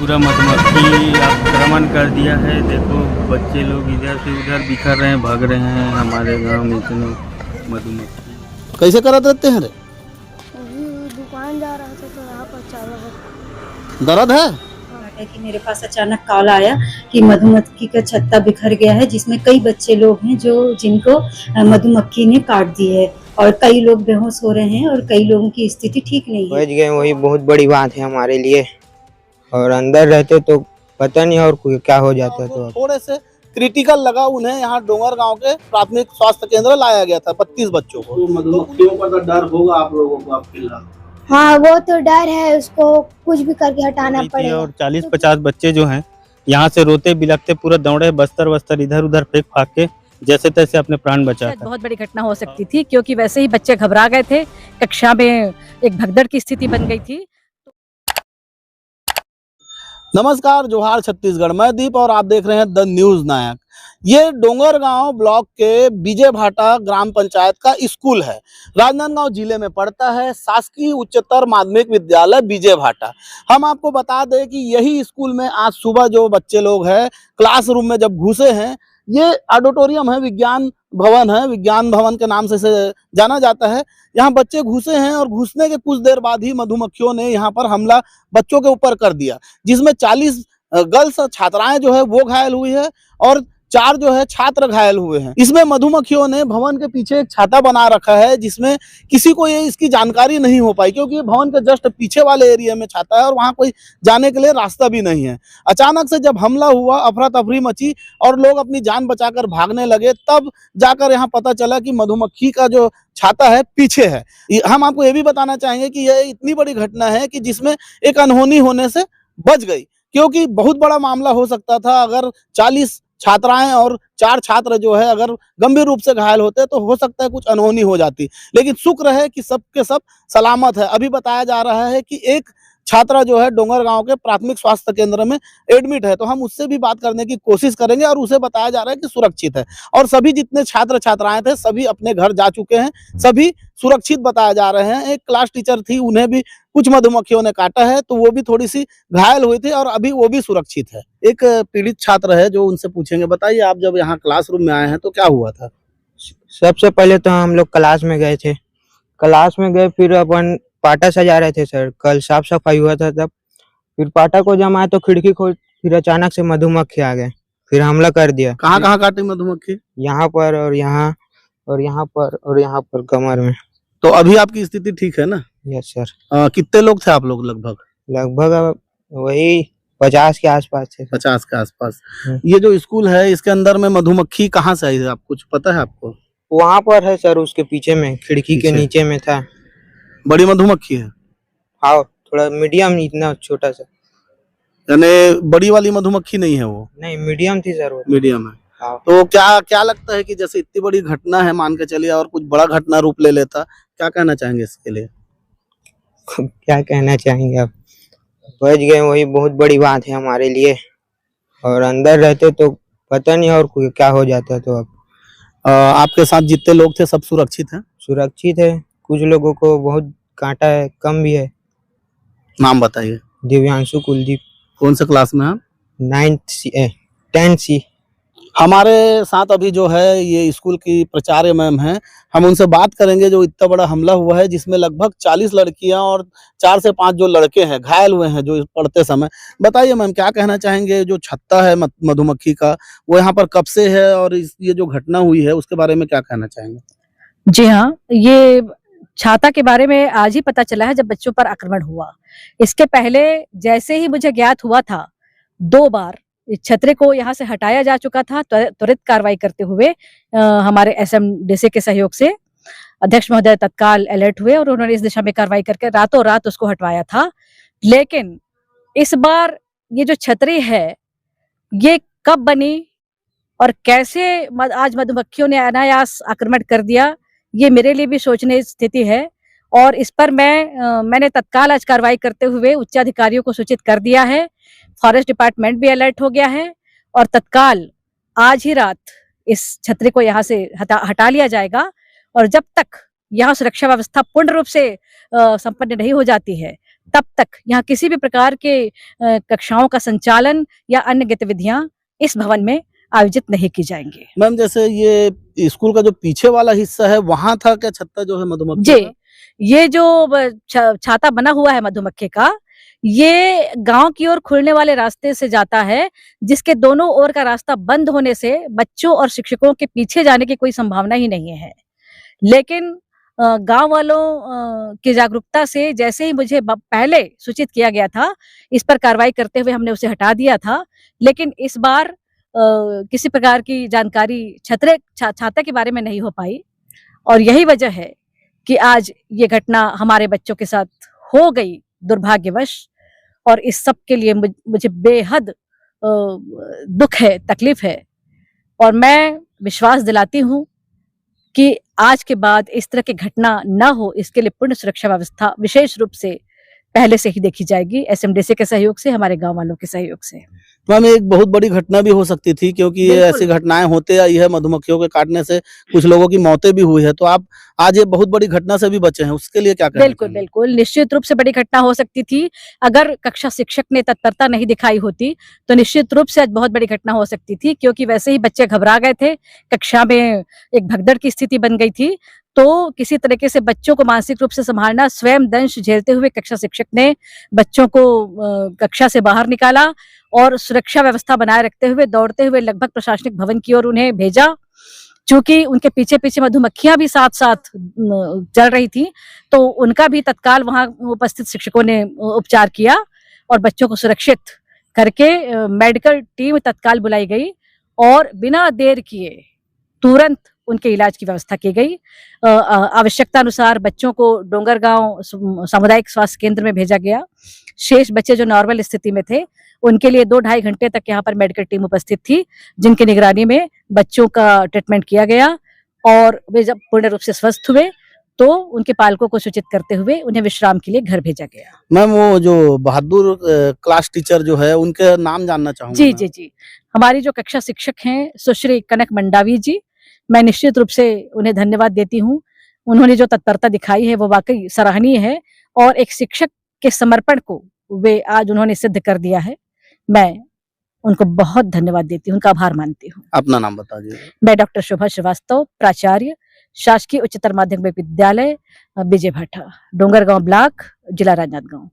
पूरा मधुमक्खी आक्रमण कर दिया है। देखो बच्चे लोग इधर से उधर बिखर रहे हैं, भाग रहे हैं। हमारे गांव में इतने मधुमक्खी कैसे करत रहते हैं रे? अभी दुकान जा रहा था तो वहाँ पर चालू है। दर्द है? है कि मेरे पास अचानक कॉल आया कि मधुमक्खी का छत्ता बिखर गया है, जिसमें कई बच्चे लोग हैं जिनको मधुमक्खी ने काट दी है और कई लोग बेहोश हो रहे हैं और कई लोगों की स्थिति ठीक नहीं है। बच गए वही बहुत बड़ी बात है हमारे लिए, और अंदर रहते तो पता नहीं और क्या हो जाता। तो थोड़े से क्रिटिकल लगा उन्हें यहाँ डोंगर गांव के प्राथमिक स्वास्थ्य केंद्र लाया गया था 32 बच्चों को। तो मधुमक्खियों का तो डर होगा आप लोगों को अब फिलहाल? हाँ वो तो डर है, उसको कुछ भी करके हटाना पड़ेगा। और 40-50 बच्चे जो हैं यहाँ से रोते बिलखते पूरा दौड़े, बस्तर इधर उधर फेंक फाक के जैसे तैसे अपने प्राण बचाए। बहुत बड़ी घटना हो सकती थी, क्योंकि वैसे ही बच्चे घबरा गए थे, कक्षा में एक भगदड़ की स्थिति बन गई थी। नमस्कार, जोहार छत्तीसगढ़। मैं दीप और आप देख रहे हैं द न्यूज नायक। ये डोंगरगांव ब्लॉक के बीजे भाटा ग्राम पंचायत का स्कूल है। राजनांदगांव जिले में पड़ता है शासकीय उच्चतर माध्यमिक विद्यालय बीजे भाटा। हम आपको बता दें कि यही स्कूल में आज सुबह जो बच्चे लोग हैं क्लासरूम में जब घुसे हैं, ये ऑडिटोरियम है, विज्ञान भवन है, विज्ञान भवन के नाम से इसे जाना जाता है। यहाँ बच्चे घुसे हैं और घुसने के कुछ देर बाद ही मधुमक्खियों ने यहाँ पर हमला बच्चों के ऊपर कर दिया, जिसमें 40 गर्ल्स छात्राएं जो है वो घायल हुई है और 4 जो है छात्र घायल हुए हैं। इसमें मधुमक्खियों ने भवन के पीछे एक छाता बना रखा है, जिसमें किसी को ये इसकी जानकारी नहीं हो पाई, क्योंकि ये भवन के जस्ट पीछे वाले एरिया में छाता है और वहाँ कोई जाने के लिए रास्ता भी नहीं है। अचानक से जब हमला हुआ, अफरा तफरी मची और लोग अपनी जान बचाकर भागने लगे, तब जाकर यहाँ पता चला कि मधुमक्खी का जो छाता है पीछे है। हम आपको ये भी बताना चाहेंगे कि यह इतनी बड़ी घटना है कि जिसमें एक अनहोनी होने से बच गई, क्योंकि बहुत बड़ा मामला हो सकता था। अगर 40 छात्राएं और 4 छात्र जो है अगर गंभीर रूप से घायल होते तो हो सकता है कुछ अनहोनी हो जाती, लेकिन शुक्र है कि सब के सब सलामत है। अभी बताया जा रहा है कि एक छात्रा जो है डोंगरगांव के प्राथमिक स्वास्थ्य केंद्र में एडमिट है, तो हम उससे भी बात करने की कोशिश करेंगे और उसे बताया जा रहा है कि सुरक्षित है। और सभी जितने छात्र छात्राएं थे सभी अपने घर जा चुके हैं, सभी सुरक्षित बताए जा रहे हैं। एक क्लास टीचर थी, उन्हें भी कुछ मधुमक्खियों ने काटा है, तो वो भी थोड़ी सी घायल हुई थी और अभी वो भी सुरक्षित है। एक पीड़ित छात्र है जो उनसे पूछेंगे। बताइए, आप जब यहाँ क्लासरूम में आए हैं तो क्या हुआ था? सबसे पहले तो हम लोग क्लास में गए, फिर अपन पाटा सजा रहे थे सर, कल साफ सफाई हुआ था तब। फिर पाटा को जमाए तो खिड़की खोल, फिर अचानक से मधुमक्खी आ गए, फिर हमला कर दिया। कहाँ काटी मधुमक्खी? यहाँ पर और यहाँ और यहाँ पर और यहाँ पर कमर में। तो अभी आपकी स्थिति ठीक है ना? Yes sir. कितने लोग थे आप लोग? लगभग वही 50 के आसपास थे। 50 के आसपास। ये जो स्कूल है इसके अंदर में मधुमक्खी कहाँ से आई है, आप कुछ पता है आपको? वहाँ पर है सर, उसके पीछे में, खिड़की के नीचे में था। बड़ी मधुमक्खी है? हाँ, थोड़ा मीडियम, इतना छोटा सा। यानी बड़ी वाली मधुमक्खी नहीं है वो? नहीं, मीडियम थी सर वो। मीडियम है। हाँ। तो क्या लगता है कि जैसे इतनी बड़ी घटना है, मान के चलिए, और कुछ बड़ा घटना रूप ले लेता, क्या कहना चाहेंगे इसके लिए? क्या कहना चाहेंगे आप? बच गए वही बहुत बड़ी बात है हमारे लिए, और अंदर रहते तो पता नहीं और क्या हो जाता। तो अब आपके साथ जितने लोग थे सब सुरक्षित हैं? सुरक्षित है, कुछ लोगों को बहुत कांटा है, कम भी है। नाम बताइए। दिव्यांशु कुलदीप। कौन से क्लास में आप? 10 सी। हमारे साथ अभी जो है ये स्कूल की प्राचार्य मैम हैं, हम उनसे बात करेंगे। जो इतना बड़ा हमला हुआ है जिसमें लगभग 40 लड़कियां और 4 से 5 जो लड़के हैं घायल हुए हैं जो पढ़ते समय। बताइए मैम, क्या कहना चाहेंगे? जो छत्ता है मधुमक्खी का, वो यहाँ पर कब से है और ये जो घटना हुई है उसके बारे में क्या कहना चाहेंगे? जी हाँ, ये छाता के बारे में आज ही पता चला है जब बच्चों पर आक्रमण हुआ। इसके पहले जैसे ही मुझे ज्ञात हुआ था, 2 बार इस छतरे को यहाँ से हटाया जा चुका था। त्वरित कार्रवाई करते हुए हमारे एसएमडीसी के सहयोग से अध्यक्ष महोदय तत्काल अलर्ट हुए और उन्होंने इस दिशा में कार्रवाई करके रातों रात उसको हटवाया था। लेकिन इस बार ये जो छतरी है ये कब बनी और कैसे आज मधुमक्खियों ने अनायास आक्रमण कर दिया, ये मेरे लिए भी सोचने की स्थिति है। और इस पर मैंने तत्काल आज कार्रवाई करते हुए उच्च अधिकारियों को सूचित कर दिया है। फॉरेस्ट डिपार्टमेंट भी अलर्ट हो गया है और तत्काल आज ही रात इस छतरी को यहाँ से हटा लिया जाएगा। और जब तक यहाँ सुरक्षा व्यवस्था पूर्ण रूप से संपन्न नहीं हो जाती है, तब तक यहाँ किसी भी प्रकार के कक्षाओं का संचालन या अन्य गतिविधियां इस भवन में आयोजित नहीं की जाएंगी। मैम जैसे ये स्कूल का जो पीछे वाला हिस्सा है वहां था क्या छत्ता जो है मधुमक्खी जी, का? ये जो छाता बना हुआ है मधुमक्खी का, ये गांव की ओर खुलने वाले रास्ते से जाता है, जिसके दोनों ओर का रास्ता बंद होने से बच्चों और शिक्षकों के पीछे जाने की कोई संभावना ही नहीं है। लेकिन गांव वालों की जागरूकता से जैसे ही मुझे पहले सूचित किया गया था, इस पर कार्रवाई करते हुए हमने उसे हटा दिया था। लेकिन इस बार किसी प्रकार की जानकारी छाता के बारे में नहीं हो पाई और यही वजह है कि आज ये घटना हमारे बच्चों के साथ हो गई दुर्भाग्यवश। और इस सब के लिए मुझे बेहद दुख है, तकलीफ है और मैं विश्वास दिलाती हूँ कि आज के बाद इस तरह की घटना न हो, इसके लिए पूर्ण सुरक्षा व्यवस्था विशेष रूप से पहले से ही देखी जाएगी, एसएमडीसी के सहयोग से, हमारे गांव वालों के सहयोग से। मैम एक बहुत बड़ी घटना भी हो सकती थी क्योंकि ये ऐसी घटनाएं होते आई है, मधुमक्खियों के काटने से कुछ लोगों की मौतें भी हुई है, तो आप आज ये बहुत बड़ी घटना से भी बचे हैं, उसके लिए क्या कहना बिल्कुल चाहेंगे? बिल्कुल, निश्चित रूप से बड़ी घटना हो सकती थी। अगर कक्षा शिक्षक ने तत्परता नहीं दिखाई होती तो निश्चित रूप से आज बहुत बड़ी घटना हो सकती थी, क्योंकि वैसे ही बच्चे घबरा गए थे, कक्षा में एक भगदड़ की स्थिति बन गई थी। तो किसी तरीके से बच्चों को मानसिक रूप से संभालना, स्वयं दंश झेलते हुए कक्षा शिक्षक ने बच्चों को कक्षा से बाहर निकाला और सुरक्षा व्यवस्था बनाए रखते हुए दौड़ते हुए लगभग प्रशासनिक भवन की ओर उन्हें भेजा। चूंकि उनके पीछे पीछे मधुमक्खियां भी साथ साथ चल रही थी, तो उनका भी तत्काल वहां उपस्थित शिक्षकों ने उपचार किया और बच्चों को सुरक्षित करके मेडिकल टीम तत्काल बुलाई गई और बिना देर किए तुरंत उनके इलाज की व्यवस्था की गई। आवश्यकता अनुसार बच्चों को डोंगरगांव सामुदायिक स्वास्थ्य केंद्र में भेजा गया। शेष बच्चे जो नॉर्मल स्थिति में थे, उनके लिए 2-2.5 घंटे तक यहाँ पर मेडिकल टीम उपस्थित थी, जिनकी निगरानी में बच्चों का ट्रीटमेंट किया गया और वे जब पूर्ण रूप से स्वस्थ हुए तो उनके पालकों को सूचित करते हुए उन्हें विश्राम के लिए घर भेजा गया। मैम वो जो बहादुर क्लास टीचर जो है उनके नाम जानना चाहूंगा। जी जी जी, हमारी जो कक्षा शिक्षक हैं सुश्री कनक मंडावी जी, मैं निश्चित रूप से उन्हें धन्यवाद देती हूँ। उन्होंने जो तत्परता दिखाई है वो वाकई सराहनीय है और एक शिक्षक के समर्पण को वे आज उन्होंने सिद्ध कर दिया है। मैं उनको बहुत धन्यवाद देती हूँ, उनका आभार मानती हूँ। अपना नाम बता दीजिए। मैं डॉक्टर शोभा श्रीवास्तव, प्राचार्य, शासकीय उच्चतर माध्यमिक विद्यालय विजय भाटा, डोंगरगांव ब्लॉक, जिला राजनांदगांव।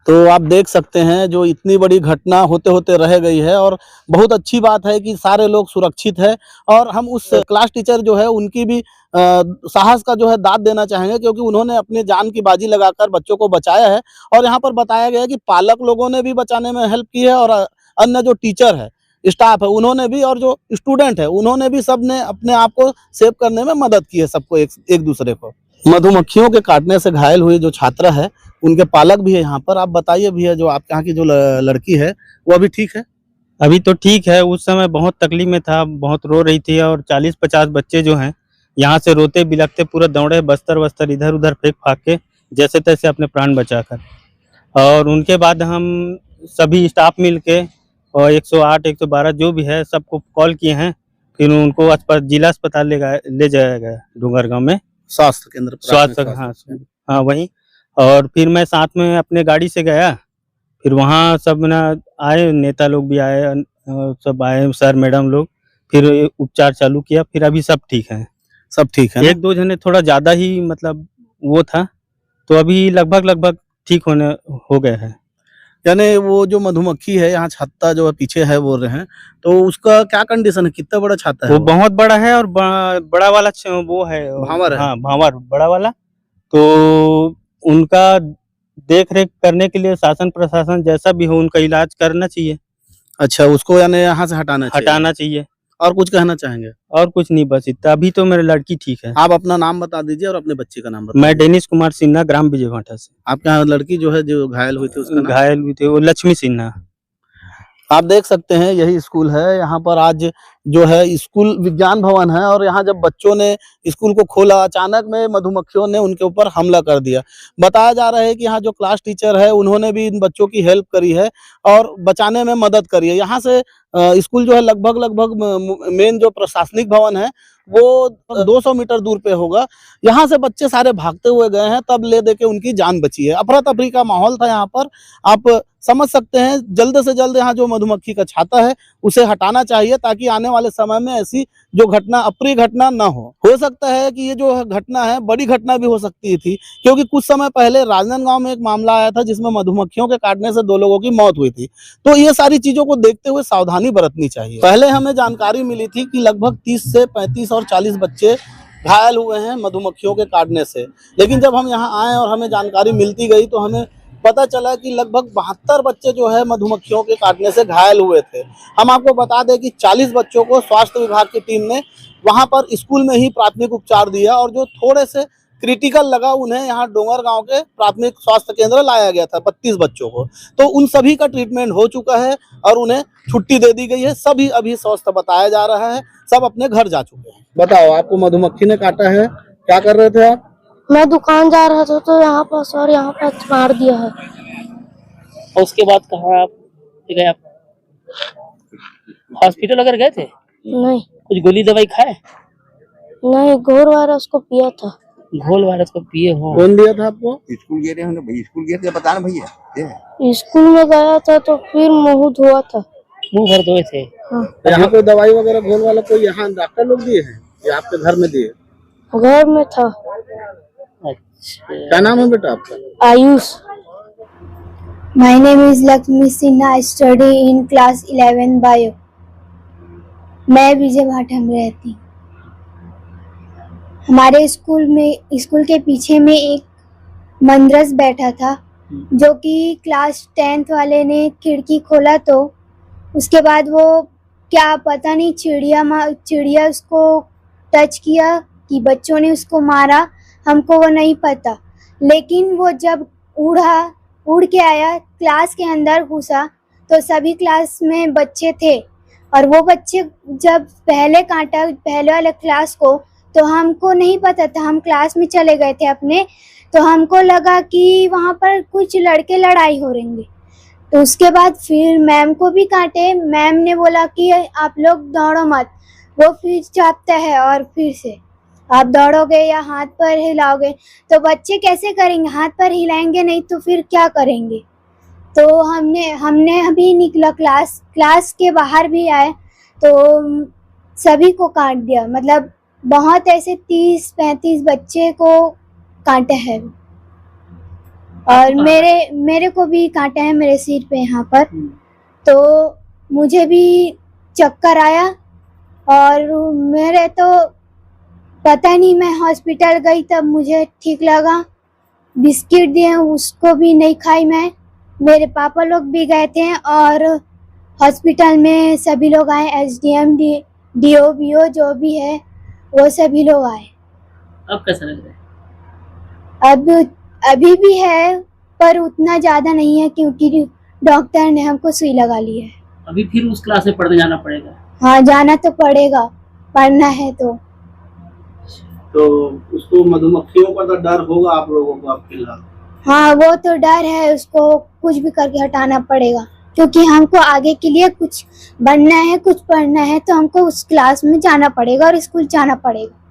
तो आप देख सकते हैं जो इतनी बड़ी घटना होते होते रह गई है और बहुत अच्छी बात है कि सारे लोग सुरक्षित है और हम उस क्लास टीचर जो है उनकी भी साहस का जो है दाद देना चाहेंगे, क्योंकि उन्होंने अपनी जान की बाजी लगाकर बच्चों को बचाया है। और यहाँ पर बताया गया है कि पालक लोगों ने भी बचाने में हेल्प की है और अन्य जो टीचर है, स्टाफ है, उन्होंने भी, और जो स्टूडेंट है उन्होंने भी, सबने अपने आप को सेव करने में मदद की है, सबको एक दूसरे को। मधुमक्खियों के काटने से घायल हुई जो छात्रा है, उनके पालक भी है यहाँ पर। आप बताइए भैया, जो आपके यहाँ की जो लड़की है वो अभी ठीक है? अभी तो ठीक है, उस समय बहुत तकलीफ में था, बहुत रो रही थी और 40-50 बच्चे जो हैं यहाँ से रोते बिलखते पूरा दौड़े, बस्तर वस्तर इधर उधर फेंक फाक के जैसे तैसे अपने प्राण बचाकर। और उनके बाद हम सभी स्टाफ मिल के और 108 112 जो भी है सबको कॉल किए हैं, फिर उनको जिला अस्पताल ले जाया गया डोंगरगांव में, स्वास्थ्य केंद्र, स्वास्थ्य, हाँ वहीं। और फिर मैं साथ में अपने गाड़ी से गया, फिर वहाँ सब ना आए, नेता लोग भी आए, सब आए, सर मैडम लोग, फिर उपचार चालू किया, फिर अभी सब ठीक है। सब ठीक है? 1-2 जने थोड़ा ज्यादा ही मतलब वो था, तो अभी लगभग ठीक हो गए हैं। यानी वो जो मधुमक्खी है यहाँ छत्ता जो है पीछे है बोल रहे हैं, तो उसका क्या कंडीशन है? कितना बड़ा छाता है? वो बहुत बड़ा है और बड़ा वाला वो है, भांवर है? हाँ भांवर बड़ा वाला। तो उनका देख रेख करने के लिए शासन प्रशासन जैसा भी हो उनका इलाज करना चाहिए। अच्छा, उसको यानी यहाँ से हटाना चाहिए। और कुछ कहना चाहेंगे? और कुछ नहीं, बस इतना। अभी तो मेरी लड़की ठीक है। आप अपना नाम बता दीजिए और अपने बच्चे का नाम बता। मैं डेनिस कुमार सिन्हा, ग्राम विजय भाटा से। आपके यहाँ लड़की जो है जो घायल हुई थी उसका नाम? घायल हुई थी वो लक्ष्मी सिन्हा। आप देख सकते हैं यही स्कूल है। यहाँ पर आज जो है स्कूल विज्ञान भवन है और यहाँ जब बच्चों ने स्कूल को खोला, अचानक में मधुमक्खियों ने उनके ऊपर हमला कर दिया। बताया जा रहा है कि यहाँ जो क्लास टीचर है उन्होंने भी इन बच्चों की हेल्प करी है और बचाने में मदद करी है। यहाँ से स्कूल जो है लगभग मेन जो प्रशासनिक भवन है वो 200 मीटर दूर पे होगा। यहाँ से बच्चे सारे भागते हुए गए हैं, तब ले दे के उनकी जान बची है। अफरा तफरी का माहौल था यहाँ पर, आप समझ सकते हैं। जल्द से जल्द यहाँ जो मधुमक्खी का छाता है उसे हटाना चाहिए ताकि आने वाले समय में ऐसी जो घटना, अप्रिय घटना न हो सकता है कि ये जो घटना है बड़ी घटना भी हो सकती थी, क्योंकि कुछ समय पहले राजनांदगांव में एक मामला आया था जिसमें मधुमक्खियों के काटने से 2 लोगों की मौत हुई थी। तो ये सारी चीजों को देखते हुए सावधानी बरतनी चाहिए। पहले हमें जानकारी मिली थी कि लगभग 30 से 35 और 40 बच्चे घायल हुए हैं मधुमक्खियों के काटने से, लेकिन जब हम यहाँ आए और हमें जानकारी मिलती गई तो हमें पता चला कि लगभग 72 बच्चे जो है मधुमक्खियों के काटने से घायल हुए थे। हम आपको बता दें कि 40 बच्चों को स्वास्थ्य विभाग की टीम ने वहां पर स्कूल में ही प्राथमिक उपचार दिया और जो थोड़े से क्रिटिकल लगा उन्हें यहाँ डोंगरगांव के प्राथमिक स्वास्थ्य केंद्र लाया गया था 32 बच्चों को। तो उन सभी का ट्रीटमेंट हो चुका है और उन्हें छुट्टी दे दी गई है। सभी अभी स्वस्थ बताया जा रहा है, सब अपने घर जा चुके हैं। बताओ, आपको मधुमक्खी ने काटा है, क्या कर रहे थे आप? मैं दुकान जा रहा था तो यहाँ पर सर यहाँ पर मार दिया है। और उसके बाद कहाँ आप गए? आप हॉस्पिटल वगैरह गए थे? नहीं कुछ गोली दवाई खाए? नहीं, घोर वायरस को पिया था। घोल वायरस को पिए हो? कौन दिया था आपको? स्कूल गए थे हम लोग, स्कूल गए थे, बता ना भैया। स्कूल में गया था तो फिर मुंह धोआ था। मुंह भर धोए थे? हाँ। यहाँ कोई दवाई वगैरह घोल वाला कोई यहाँ डॉक्टर लोग दिए हैं या आपके घर में दिए? घर में था। अच्छा, क्या नाम है बेटा आपका? Ayush. My name is Lakshmi Sinha. I study in class 11 bio. मैं विजय भाटा में रहती हूँ। हमारे स्कूल के पीछे में एक मंदरस बैठा था, जो कि क्लास 10th वाले ने खिड़की खोला तो उसके बाद वो क्या पता नहीं चिड़िया उसको टच किया कि बच्चों ने उसको मारा, हमको वो नहीं पता। लेकिन वो जब उड़ के आया, क्लास के अंदर घुसा तो सभी क्लास में बच्चे थे और वो बच्चे जब पहले काटा पहले वाले क्लास को तो हमको नहीं पता था। हम क्लास में चले गए थे अपने, तो हमको लगा कि वहाँ पर कुछ लड़के लड़ाई हो रही है। तो उसके बाद फिर मैम को भी काटे। मैम ने बोला कि आप लोग दौड़ो मत, वो फिर चापता है और फिर से आप दौड़ोगे या हाथ पर हिलाओगे तो बच्चे कैसे करेंगे? हाथ पर हिलाएंगे नहीं तो फिर क्या करेंगे? तो हमने अभी निकला, क्लास के बाहर भी आए तो सभी को काट दिया। मतलब बहुत ऐसे 30-35 बच्चे को काटे हैं और मेरे को भी काटा है मेरे सिर पे यहाँ पर। तो मुझे भी चक्कर आया और मेरे तो पता नहीं, मैं हॉस्पिटल गई तब मुझे ठीक लगा। बिस्किट दिए उसको भी नहीं खाई मैं। मेरे पापा लोग भी गए थे और हॉस्पिटल में सभी लोग आए, SDM DO BO जो भी है वो सभी लोग आए। अब कैसा लग रहा है? अभी भी है पर उतना ज्यादा नहीं है क्योंकि डॉक्टर ने हमको सुई लगा ली है। अभी फिर उस क्लास में पढ़ने जाना पड़ेगा? हाँ, जाना तो पड़ेगा, पढ़ना है तो उसको मधुमक्खियों का तो डर होगा आप लोगों को अब फिलहाल? हाँ, वो तो डर है, उसको कुछ भी करके हटाना पड़ेगा क्योंकि हमको आगे के लिए कुछ बनना है, कुछ पढ़ना है तो हमको उस क्लास में जाना पड़ेगा और स्कूल जाना पड़ेगा।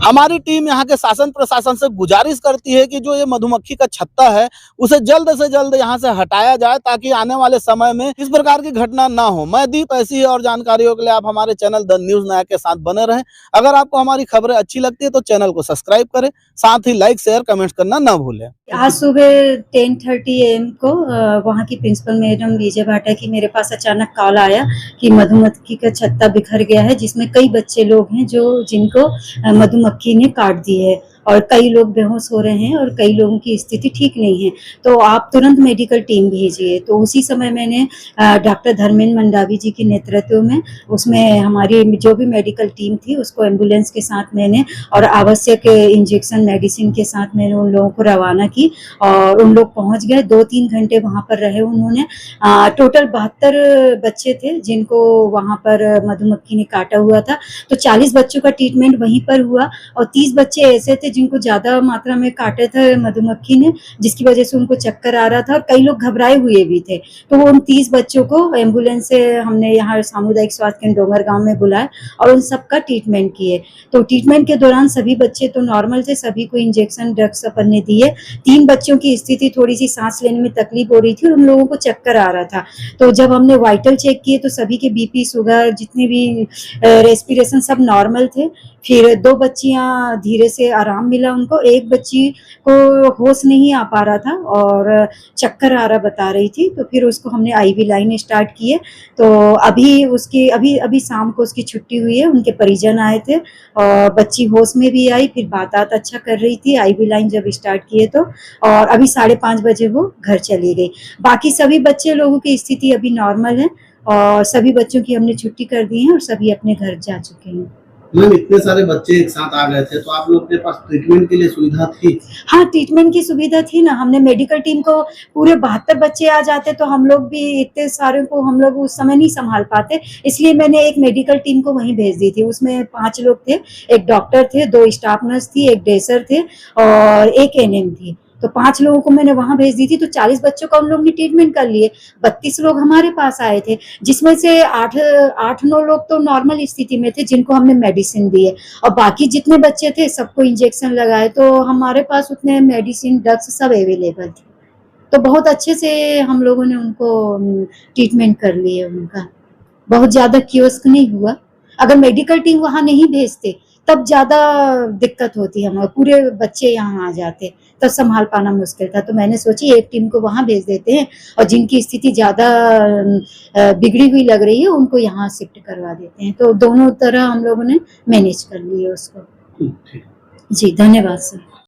हमारी टीम यहाँ के शासन प्रशासन से गुजारिश करती है कि जो ये मधुमक्खी का छत्ता है उसे जल्द से जल्द यहाँ से हटाया जाए ताकि आने वाले समय में इस प्रकार की घटना ना हो। मैं दीप, ऐसी और जानकारियों के लिए आप हमारे चैनल द न्यूज नायक के साथ बने रहें। अगर आपको हमारी खबरें अच्छी लगती है तो चैनल को सब्सक्राइब करें, साथ ही लाइक शेयर कमेंट करना ना भूलें। आज सुबह 10:30 AM को वहाँ की प्रिंसिपल मैडम विजय भाटा की मेरे पास अचानक कॉल आया कि मधुमक्खी का छत्ता बिखर गया है जिसमें कई बच्चे लोग हैं जिनको मधुमक्खी ने काट दी है और कई लोग बेहोश हो रहे हैं और कई लोगों की स्थिति ठीक नहीं है, तो आप तुरंत मेडिकल टीम भेजिए। तो उसी समय मैंने डॉक्टर धर्मेंद्र मंडावी जी के नेतृत्व में, उसमें हमारी जो भी मेडिकल टीम थी उसको एम्बुलेंस के साथ मैंने और आवश्यक इंजेक्शन मेडिसिन के साथ मैंने उन लोगों को रवाना की और उन लोग पहुंच गए। 2-3 घंटे वहां पर रहे उन्होंने। टोटल 72 बच्चे थे जिनको वहां पर मधुमक्खी ने काटा हुआ था, तो 40 बच्चों का ट्रीटमेंट वहीं पर हुआ और 30 बच्चे ऐसे थे जिनको ज्यादा मात्रा में काटे थे मधुमक्खी ने, जिसकी वजह से उनको चक्कर आ रहा था और कई लोग घबराए हुए भी थे। तो उन 30 बच्चों को एम्बुलेंस से हमने यहाँ सामुदायिक स्वास्थ्य केंद्र डोंगर गांव में बुलाया और उन सबका ट्रीटमेंट किए। तो ट्रीटमेंट के दौरान सभी बच्चे तो नॉर्मल थे, सभी को इंजेक्शन ड्रग्स अपन ने दिए। 3 बच्चों की स्थिति थोड़ी सी सांस लेने में तकलीफ हो रही थी और उन लोगों को चक्कर आ रहा था। तो जब हमने वाइटल चेक किए तो सभी के बीपी, शुगर, जितने भी रेस्पिरेशन सब नॉर्मल थे। फिर 2 बच्चियां धीरे से आराम मिला उनको, एक बच्ची को होश नहीं आ पा रहा था और चक्कर आ रहा बता रही थी, तो फिर उसको हमने आईवी लाइन स्टार्ट किए। तो अभी शाम को उसकी छुट्टी हुई है, उनके परिजन आए थे और बच्ची होश में भी आई, फिर बात अच्छा कर रही थी आईवी लाइन जब स्टार्ट किए तो, और अभी 5:30 बजे वो घर चली गई। बाकी सभी बच्चे लोगों की स्थिति अभी नॉर्मल है और सभी बच्चों की हमने छुट्टी कर दी है और सभी अपने घर जा चुके हैं। मैम, इतने सारे बच्चे एक साथ आ गए थे, तो आप लोग के पास ट्रीटमेंट के लिए सुविधा थी? हाँ, ट्रीटमेंट की सुविधा थी ना। हमने मेडिकल टीम को, पूरे 72 बच्चे आ जाते तो हम लोग भी इतने सारे को हम लोग उस समय नहीं संभाल पाते, इसलिए मैंने एक मेडिकल टीम को वहीं भेज दी थी। उसमें 5 लोग थे, एक डॉक्टर थे, 2 स्टाफ नर्स थी, एक ड्रेसर थे और एक एनएम थी। तो 5 लोगों को मैंने वहां भेज दी थी, तो 40 बच्चों का उन लोग ने ट्रीटमेंट कर लिए। 32 लोग हमारे पास आए थे, जिसमें से 8-9 लोग तो नॉर्मल स्थिति में थे जिनको हमने मेडिसिन दी है और बाकी जितने बच्चे थे सबको इंजेक्शन लगाए। तो हमारे पास उतने मेडिसिन, ड्रग्स सब अवेलेबल थे, तो बहुत अच्छे से हम लोगों ने उनको ट्रीटमेंट कर लिए। उनका बहुत ज्यादा कियोस्क नहीं हुआ। अगर मेडिकल टीम वहां नहीं भेजते तब ज्यादा दिक्कत होती है, हमारे पूरे बच्चे यहाँ आ जाते, तब संभाल पाना मुश्किल था। तो मैंने सोची एक टीम को वहां भेज देते हैं और जिनकी स्थिति ज्यादा बिगड़ी हुई लग रही है उनको यहाँ शिफ्ट करवा देते हैं। तो दोनों तरह हम लोगों ने मैनेज कर लिए उसको। जी, धन्यवाद सर।